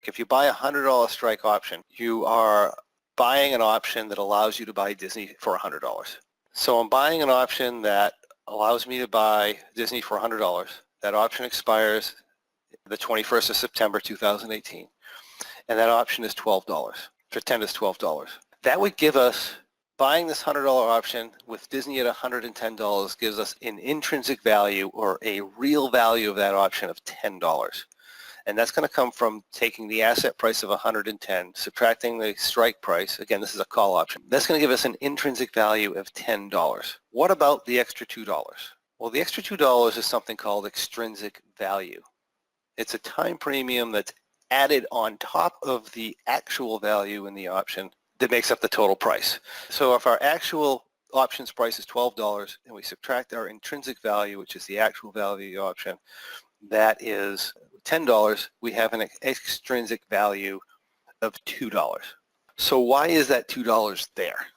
If you buy a $100 strike option, you are buying an option that allows you to buy Disney for $100. So I'm buying an option that allows me to buy Disney for $100. That option expires the 21st of September 2018, and that option is $12. Pretend it's $12. That would give us, buying this $100 option with Disney at $110 gives us an intrinsic value, or a real value of that option, of $10. And that's going to come from taking the asset price of 110, subtracting the strike price. Again, this is a call option. That's going to give us an intrinsic value of $10. What about the extra $2? Well, the extra $2 is something called extrinsic value. It's a time premium that's added on top of the actual value in the option that makes up the total price. So if our actual options price is $12 and we subtract our intrinsic value, which is the actual value of the option, that is $10, we have an extrinsic value of $2. So why is that $2 there?